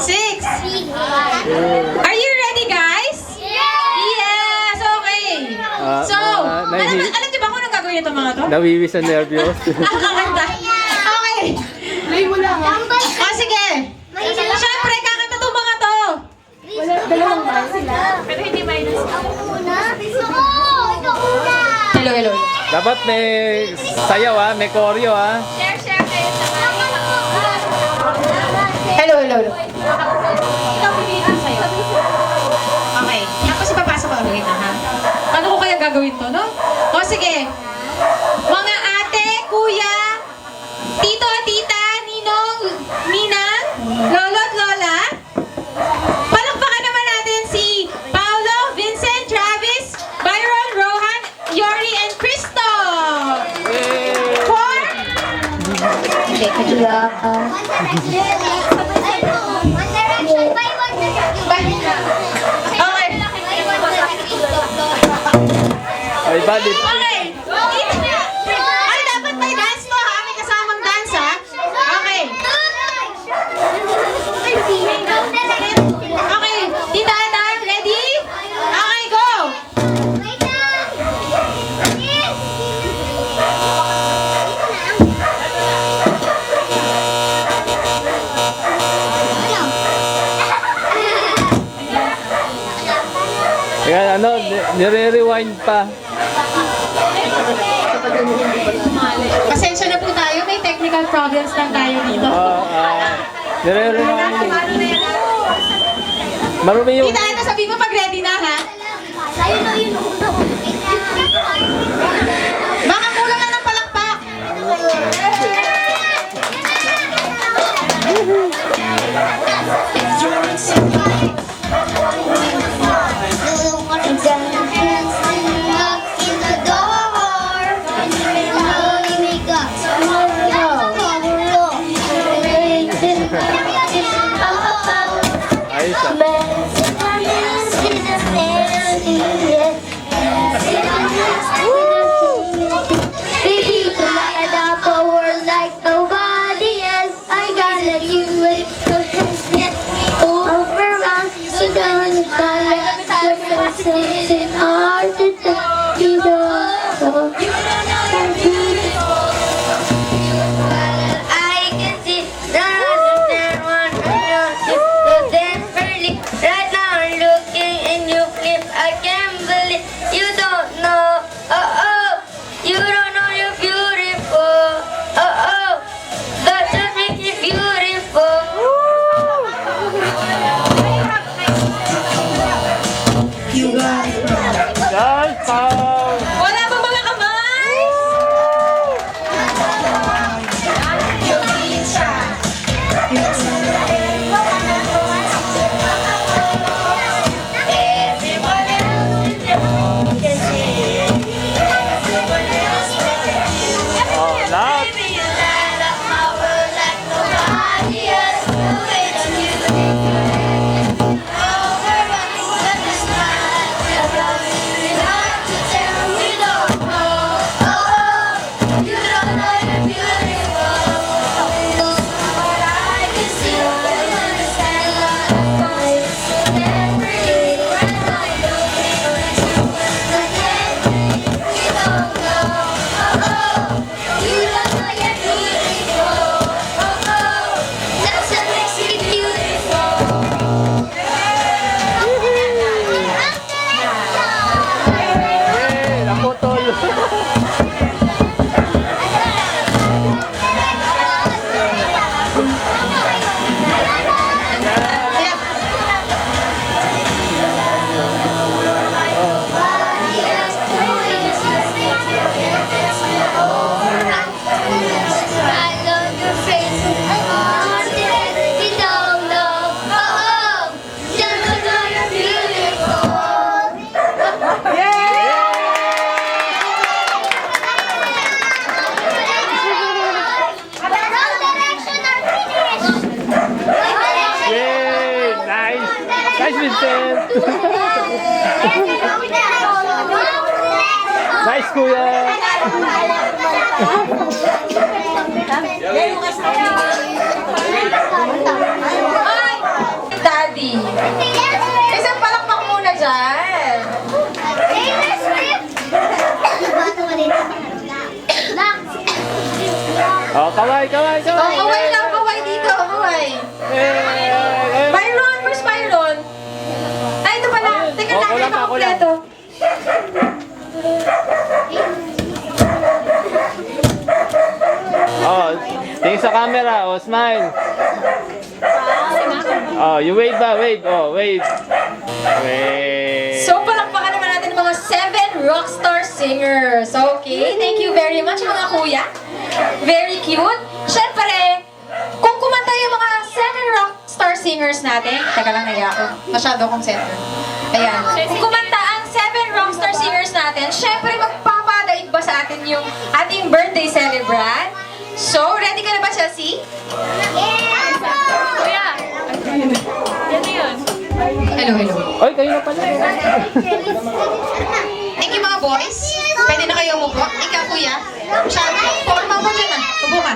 6. Are you ready, guys? Yes! Okay. So, alam niyo ba kung anong gagawin ito mga to? Nawiwis ang nervyos. Nakakanta. Okay. May wala nga. O, sige. Siyempre, kakanta itong mga to. Dalawang ba sila? Pero hindi minus. Ako muna. Ikaw muna. Hello, hello. Dapat may sayaw ha, may choreo ha. Share kayo sa Hello, hello, hello. Ikaw pilihan sa'yo. Okay. Yan kasi papasok ko ulit na ha. Paano ko kaya gagawin to, no? O sige. Mga ate, kuya, tito, tita, ninong, ninang, lolo at lola. Palakpakan naman natin si Paolo, Vincent, Travis, Byron, Rohan, Yori, and Cristo. For? Hindi, kadula. Ay, valid. Okay. Ay, dapat may dance to ha. May kasamang dance ha. Okay. Okay. Tita Ana, ready? Okay, go. Kaya ano, nire-rewind pa. Pasensya na po tayo. May technical problems lang tayo dito. Nire-rewind. Marumi yung... Tita Ana, sabi mo pag ready na ha. Baka kulang na ng palakpak. Ayos ah. Baby, light up a world like nobody else. I gotta do it. Overrun, so don't it's hard to tell you know. I can see that one so desperately. Right now I'm looking and you flip. I can't believe you don't know. You don't know you're beautiful. That's what makes you beautiful. You got it. Dance pao! Wala ba mga kamay? Oh, lahat! Hey, naputol! Yay! Nice! Nice, Vincent! Nice, kuya! Ay! Oh, kaway, kaway, Oh, kaway. kaway lang, kaway dito, kaway. Byron, where's Byron? Ay, ito pala. Teka Oh, lang, kulang ito pa, kulang. kompleto. Oh, tingin sa camera. Oh, smile. Oh, you wave ba? Wave. Oh, wave. Wave. So, palakpakan naman natin mga 7 rockstar singers. Okay, thank you very much mga kuya. Very cute. Siyempre, kung kumanta yung mga 7 rockstar singers natin, teka lang, naya ako. Masyado akong center. Ayan. Kung kumanta ang 7 rockstar singers natin, siyempre magpapadaig ba sa atin yung ating birthday celebrant? So, ready ka na ba, Chelsea? Kuya! Yan na yun. Hello, hello. Oy, kayo na pala. Thank you mga boys. Pwede na kayo umupo. Ikaw, kuya. Masyado. Forma mo dyan ah. Upo ka.